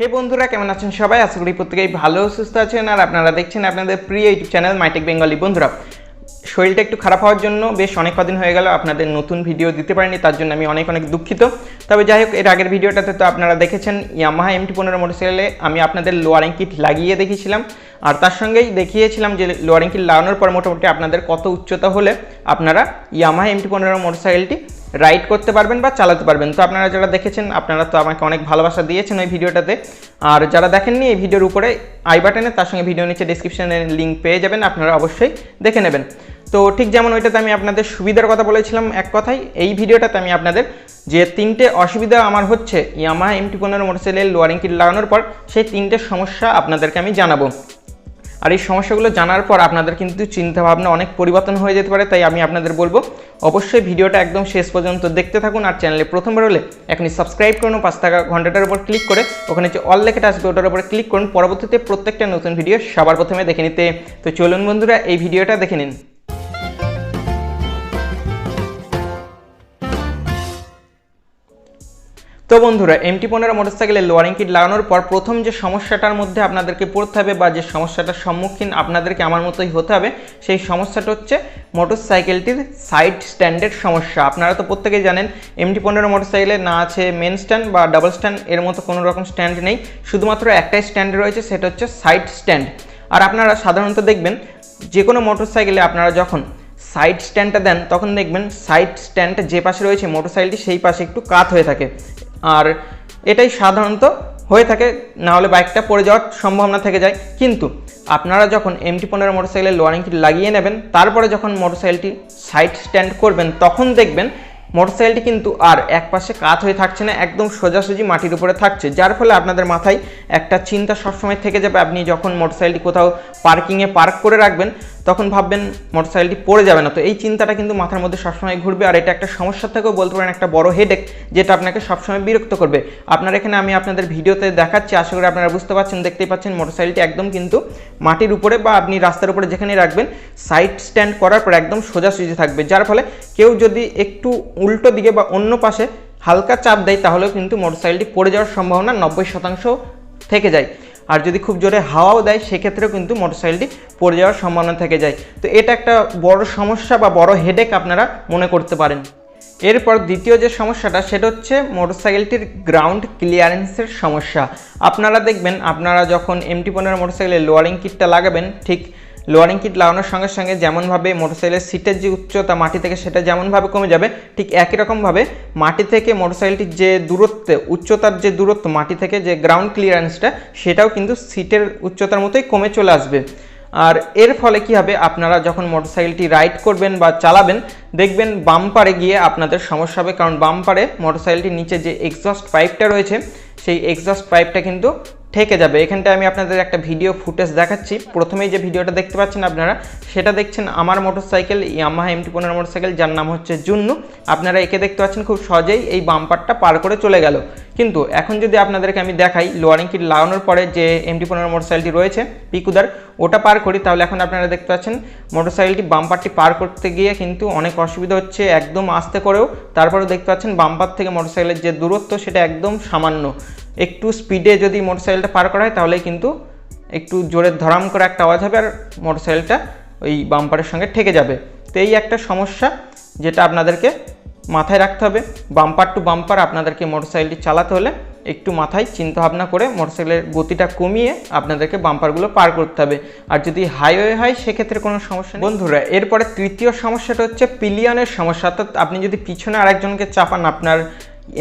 হে বন্ধুরা, কেমন আছেন সবাই? আশা করি প্রত্যেকেই ভালো সুস্থ আছেন। আর আপনারা দেখছেন আপনাদের প্রিয় ইউটিউব চ্যানেল মাইটেক বেঙ্গলি। বন্ধুরা, শরীরটা একটু খারাপ হওয়ার জন্য বেশ অনেক কদিন হয়ে গেল আপনাদের নতুন ভিডিও দিতে পারিনি, তার জন্য আমি অনেক দুঃখিত। তবে যাই হোক, এর আগের ভিডিওটাতে তো আপনারা দেখেছেন ইয়ামাহা MT-15 মোটরসাইকেলে আমি আপনাদের লোয়ারিং কিট লাগিয়ে দেখিয়েছিলাম, আর তার সঙ্গেই দেখিয়েছিলাম যে লোয়ারিং কিট লাগানোর পর মোটামুটি আপনাদের কত উচ্চতা হলে আপনারা ইয়ামাহা MT-15 মোটরসাইকেলটি রাইড করতে পারবেন বা চালাতে পারবেন। তো আপনারা যারা দেখেছেন আপনারা তো আমাকে অনেক ভালোবাসা দিয়েছেন ওই ভিডিওটাতে, আর যারা দেখেননি এই ভিডিওর উপরে আই বাটনে তার সঙ্গে ভিডিও নিচে ডিসক্রিপশনে লিঙ্ক পেয়ে যাবেন, আপনারা অবশ্যই দেখে নেবেন। তো ঠিক যেমন ওইটাতে আমি আপনাদের সুবিধার কথা বলেছিলাম এক কথায়, এই ভিডিওটাতে আমি আপনাদের যে তিনটে অসুবিধা আমার হচ্ছে ইয়ামাহা MT-15 মোটরসাইকেলের লোয়ারিং কিট লাগানোর পর, সেই তিনটে সমস্যা আপনাদেরকে আমি জানাবো। আর এই সমস্যাগুলো জানার পর আপনাদের কিন্তু চিন্তাভাবনা অনেক পরিবর্তন হয়ে যেতে পারে, তাই আমি আপনাদের বলবো অবশ্যই ভিডিওটা একদম শেষ পর্যন্ত দেখতে থাকুন। আর চ্যানেলে প্রথমবার হলে এখনই সাবস্ক্রাইব করুন, পাশে থাকা ঘন্টাটার উপর ক্লিক করে ওখানে যে অল লেখাটা আসবে ওটার উপরে ক্লিক করুন, পরবর্তীতে প্রত্যেকটা নতুন ভিডিও সবার প্রথমে দেখে নিতে। তো চলুন বন্ধুরা, এই ভিডিওটা দেখে নিন। তো বন্ধুরা, MT-15 মোটরসাইকেলের লোয়ারিং কিট লাগানোর পর প্রথম যে সমস্যাটার মধ্যে আপনাদেরকে পড়তে হবে বা যে সমস্যাটার সম্মুখীন আপনাদেরকে আমার মতোই হতে হবে, সেই সমস্যাটা হচ্ছে মোটরসাইকেলটির সাইড স্ট্যান্ডের সমস্যা। আপনারা তো প্রত্যেকেই জানেন MT-15 মোটরসাইকেলে না আছে মেন স্ট্যান্ড বা ডাবল স্ট্যান্ড, এর মতো কোনো রকম স্ট্যান্ড নেই, শুধুমাত্র একটাই স্ট্যান্ড রয়েছে, সেটা হচ্ছে সাইড স্ট্যান্ড। আর আপনারা সাধারণত দেখবেন যে কোনো মোটরসাইকেলে আপনারা যখন সাইড স্ট্যান্ডটা দেন তখন দেখবেন সাইড স্ট্যান্ডটা যে পাশে রয়েছে মোটরসাইকেলটি সেই পাশে একটু কাত হয়ে থাকে, আর এটাই সাধারণত হয়ে থাকে, না হলে বাইকটা পড়ে যাওয়ার সম্ভাবনা থেকে যায়। কিন্তু আপনারা যখন MT-15 মোটরসাইকেলের লোয়ারিং কিট লাগিয়ে নেবেন, তারপরে যখন মোটরসাইকেলটি সাইড স্ট্যান্ড করবেন, তখন দেখবেন মোটরসাইকেলটি কিন্তু আর এক পাশে কাত হয়ে থাকছে না, একদম সোজাসুজি মাটির উপরে থাকছে, যার ফলে আপনাদের মাথায় একটা চিন্তা সবসময় থেকে যাবে। আপনি যখন মোটরসাইকেলটি কোথাও পার্কিংয়ে পার্ক করে রাখবেন তখন ভাববেন মোটরসাইকেলটি পড়ে যাবে না, তো এই চিন্তাটা কিন্তু মাথার মধ্যে সবসময় ঘুরবে, আর এটা একটা সমস্যা থেকেও বলতে পারেন একটা বড় হেডেক, যেটা আপনাকে সবসময় বিরক্ত করবে। আপনার এখানে আমি আপনাদের ভিডিওতে দেখাচ্ছি, আশা করি আপনারা বুঝতে পারছেন, দেখতেই পাচ্ছেন মোটরসাইকেলটি একদম কিন্তু মাটির উপরে বা আপনি রাস্তার উপরে যেখানে রাখবেন সাইড স্ট্যান্ড করার পর একদম সোজাসুজি থাকবে, যার ফলে কেউ যদি একটু উল্টো দিকে বা অন্য পাশে হালকা চাপ দেয় তাহলেও কিন্তু মোটরসাইকেলটি পড়ে যাওয়ার সম্ভাবনা 90% থেকে যায়। আর যদি খুব জোরে হাওয়াও দেয় সেক্ষেত্রেও কিন্তু মোটরসাইকেলটি পড়ে যাওয়ার সম্ভাবনা থেকে যায়। তো এটা একটা বড় সমস্যা বা বড় হেডেক আপনারা মনে করতে পারেন। এরপর দ্বিতীয় যে সমস্যাটা সেটা হচ্ছে মোটরসাইকেলটির গ্রাউন্ড ক্লিয়ারেন্সের সমস্যা। আপনারা দেখবেন আপনারা যখন MT-15 মোটরসাইকেলের লোয়ারিং কিটটা লাগাবেন, ঠিক লোয়ারিং কিট লাগানোর সঙ্গে সঙ্গে যেমনভাবে মোটরসাইকেলের সিটের যে উচ্চতা মাটি থেকে সেটা যেমনভাবে কমে যাবে, ঠিক একই রকমভাবে মাটি থেকে মোটরসাইকেলটির যে দূরত্ব, উচ্চতার যে দূরত্ব মাটি থেকে যে গ্রাউন্ড ক্লিয়ারেন্সটা, সেটাও কিন্তু সিটের উচ্চতার মতোই কমে চলে আসবে। আর এর ফলে কি হবে, আপনারা যখন মোটরসাইকেলটি রাইড করবেন বা চালাবেন দেখবেন বাম্পারে গিয়ে আপনাদের সমস্যা হবে, কারণ বাম্পারে মোটরসাইকেলটির নিচে যে এক্সস্ট পাইপটা রয়েছে সেই এক্সস্ট পাইপটা কিন্তু ঠেকে যাবে। এখানটায় আমি আপনাদের একটা ভিডিও ফুটেজ দেখাচ্ছি। প্রথমেই যে ভিডিওটা দেখতে পাচ্ছেন আপনারা, সেটা দেখছেন আমার মোটরসাইকেল ইয়ামাহা MT-15 মোটরসাইকেল, যার নাম হচ্ছে জুন্নু। আপনারা একে দেখতে পাচ্ছেন খুব সহজেই এই বাম্পারটা পার করে চলে গেল। কিন্তু এখন যদি আপনাদেরকে আমি দেখাই লোয়ারিং কিট লাগানোর পরে যে MT-15 মোটরসাইকেলটি রয়েছে পিকুদার, ওটা পার করি, তাহলে এখন আপনারা দেখতে পাচ্ছেন মোটরসাইকেলটি বাম্পারটি পার করতে গিয়ে কিন্তু অনেক অসুবিধা হচ্ছে, একদম আস্তে করেও। তারপরেও দেখতে পাচ্ছেন বাম্পার থেকে মোটরসাইকেলের যে দূরত্ব সেটা একদম সামান্য, একটু স্পিডে যদি মোটরসাইকেলটা পার করা হয় তাহলে কিন্তু একটু জোরে ধরাম করে একটা আওয়াজ হবে আর মোটরসাইকেলটা ওই বাম্পারের সঙ্গে ঠেকে যাবে। তো এই একটা সমস্যা যেটা আপনাদেরকে মাথায় রাখতে হবে। বাম্পার টু বাম্পার আপনাদেরকে মোটরসাইকেলটি চালাতে হলে একটু মাথায় চিন্তা ভাবনা করে মোটরসাইকেলের গতিটা কমিয়ে আপনাদেরকে বাম্পারগুলো পার করতে হবে। আর যদি হাইওয়ে হয় সেক্ষেত্রে কোনো সমস্যা নেই। বন্ধুরা, এরপরে তৃতীয় সমস্যাটা হচ্ছে পিলিয়নের সমস্যা। অর্থাৎ আপনি যদি পিছনে আরেকজনকে চাপান আপনার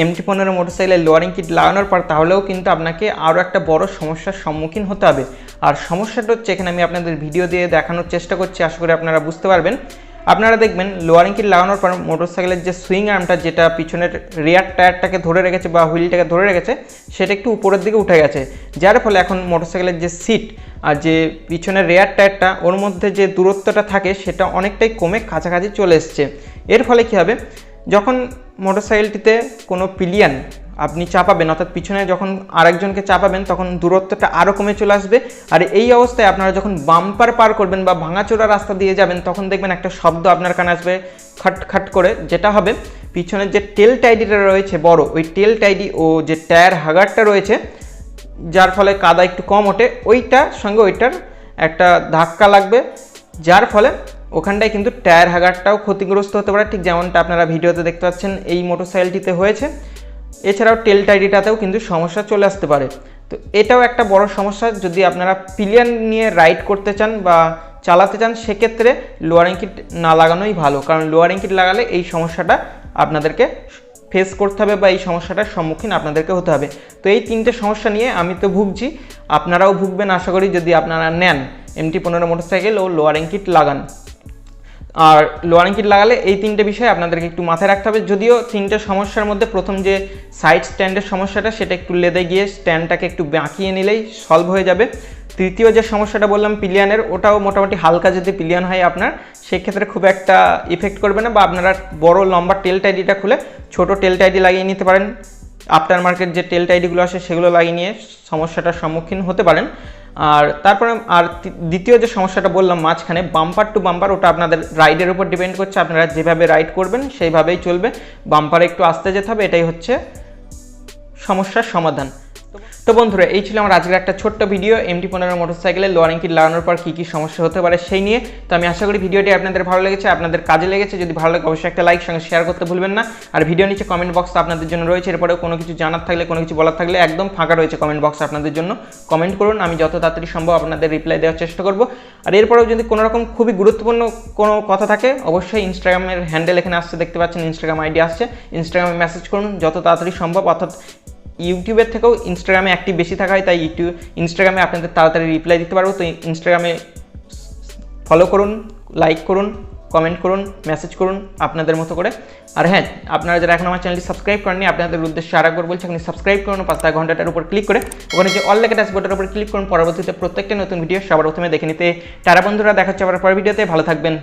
MT-15 মোটরসাইকেলের লোয়ারিং কিট লাগানোর পর, তাহলেও কিন্তু আপনাকে আরও একটা বড় সমস্যার সম্মুখীন হতে হবে। আর সমস্যাটা হচ্ছে, এখানে আমি আপনাদের ভিডিও দিয়ে দেখানোর চেষ্টা করছি, আশা করি আপনারা বুঝতে পারবেন। আপনারা দেখবেন লোয়ারিং কিট লাগানোর পর মোটরসাইকেলের যে সুইং আর্মটা, যেটা পিছনের রিয়ার টায়ারটাকে ধরে রেখেছে বা হুইলটাকে ধরে রেখেছে, সেটা একটু উপরের দিকে উঠে গেছে, যার ফলে এখন মোটরসাইকেলের যে সিট আর যে পিছনের রিয়ার টায়ারটা ওর মধ্যে যে দূরত্বটা থাকে সেটা অনেকটাই কমে কাছাকাছি চলে এসছে। এর ফলে কী হবে, যখন মোটরসাইকেলটিতে কোনো পিলিয়ন আপনি চাপাবেন, অর্থাৎ পিছনে যখন আরেকজনকে চাপাবেন তখন দূরত্বটা আরও কমে চলে আসবে। আর এই অবস্থায় আপনারা যখন বাম্পার পার করবেন বা ভাঙাচোরা রাস্তা দিয়ে যাবেন তখন দেখবেন একটা শব্দ আপনার কানে আসবে খট খট করে, যেটা হবে পিছনের যে টেল টাইডিটা রয়েছে বড়, ওই টেল টাইডি ও যে টায়ার হাগারটা রয়েছে যার ফলে কাদা একটু কম ওঠে, ওইটার সঙ্গে ওইটার একটা ধাক্কা লাগবে, যার ফলে ওখানটায় কিন্তু টায়ার হাগারটাও ক্ষতিগ্রস্ত হতে পারে, ঠিক যেমনটা আপনারা ভিডিওতে দেখতে পাচ্ছেন এই মোটরসাইকেলটিতে হয়েছে। এছাড়াও টেল টাইডিটাতেও কিন্তু সমস্যা চলে আসতে পারে। তো এটাও একটা বড় সমস্যা, যদি আপনারা পিলিয়ন নিয়ে রাইড করতে চান বা চালাতে চান সেক্ষেত্রে লোয়ারিং কিট না লাগানোই ভালো, কারণ লোয়ারিং কিট লাগালে এই সমস্যাটা আপনাদেরকে ফেস করতে হবে বা এই সমস্যাটার সম্মুখীন আপনাদেরকে হতে হবে। তো এই তিনটে সমস্যা নিয়ে আমি তো ভুগছি, আপনারাও ভুগবেন আশা করি যদি আপনারা নেন MT-15 মোটরসাইকেল ও লোয়ারিং কিট লাগান। আর লোয়ারিং কিট লাগালে এই তিনটে বিষয় আপনাদেরকে একটু মাথায় রাখতে হবে। যদিও তিনটে সমস্যার মধ্যে প্রথম যে সাইড স্ট্যান্ডের সমস্যাটা সেটা একটু লেদে গিয়ে স্ট্যান্ডটাকে একটু বাঁকিয়ে নিলেই সলভ হয়ে যাবে। তৃতীয় যে সমস্যাটা বললাম পিলিয়নের, ওটাও মোটামুটি হালকা যদি পিলিয়ন হয় আপনার, সেক্ষেত্রে খুব একটা ইফেক্ট করবে না, বা আপনারা বড় লম্বা টেল টাইডিটা খুলে ছোট টেল টাইডি লাগিয়ে নিতে পারেন। আফটার মার্কেট যে টেল টাইডিগুলো আসে সেগুলো লাগিয়ে নিয়ে সমস্যাটার সম্মুখীন হতে পারেন। আর তারপরে দ্বিতীয় যে সমস্যাটা বললাম মাঝখানে বাম্পার টু বাম্পার, ওটা আপনাদের রাইডের উপর ডিপেন্ড করছে, আপনারা যেভাবে রাইড করবেন সেইভাবেই চলবে, বাম্পারে একটু আস্তে যেতে হবে, এটাই হচ্ছে সমস্যার সমাধান। তো বন্ধুরা, এই ছিল আমার আজকের একটা ছোট্ট ভিডিও MT-15 মোটরসাইকেলের লোয়ারিং কিট লাগানোর পর কী কী সমস্যা হতে পারে সেই নিয়ে। তো আমি আশা করি ভিডিওটি আপনাদের ভালো লেগেছে, আপনাদের কাজে লেগেছে। যদি ভালো লাগে অবশ্যই একটা লাইক সঙ্গে শেয়ার করতে ভুলবেন না। আর ভিডিও নিচে কমেন্ট বক্স আপনাদের জন্য রয়েছে, এরপরেও কোনো কিছু জানার থাকলে, কোনো কিছু বলার থাকলে একদম ফাঁকা রয়েছে কমেন্ট বক্স আপনাদের জন্য, কমেন্ট করুন, আমি যত তাড়াতাড়ি সম্ভব আপনাদের রিপ্লাই দেওয়ার চেষ্টা করব। আর এরপরেও যদি কোনো রকম খুবই গুরুত্বপূর্ণ কোনো কথা থাকে অবশ্যই ইনস্টাগ্রামের হ্যান্ডেল এখানে আসছে, দেখতে পাচ্ছেন ইনস্টাগ্রাম আইডি আসছে, ইনস্টাগ্রামে মেসেজ করুন যত তাড়াতাড়ি সম্ভব। অর্থাৎ ইউটিউবের থেকেও ইনস্টাগ্রামে অ্যাক্টিভ বেশি থাকা হয়, তাই ইনস্টাগ্রামে আপনাদের তাড়াতাড়ি রিপ্লাই দিতে পারবো। তো ইনস্টাগ্রামে ফলো করুন, লাইক করুন, কমেন্ট করুন, মেসেজ করুন আপনাদের মতো করে। আর হ্যাঁ, আপনারা যারা এখন আমার চ্যানেলটি সাবস্ক্রাইব করেননি, আপনাদের উদ্দেশ্যে আরেকবার বলছি, আপনি সাবস্ক্রাইব করুন, পাঁচটা ঘন্টাটার উপর ক্লিক করে ওখানে যে অল লেখা ড্যাশবোর্ডের উপর ক্লিক করুন, পরবর্তীতে প্রত্যেকটা নতুন ভিডিও সবার প্রথমে দেখে নিতে। টাটা বন্ধুরা, দেখা হচ্ছে আবার পরের ভিডিওতে, ভালো থাকবেন।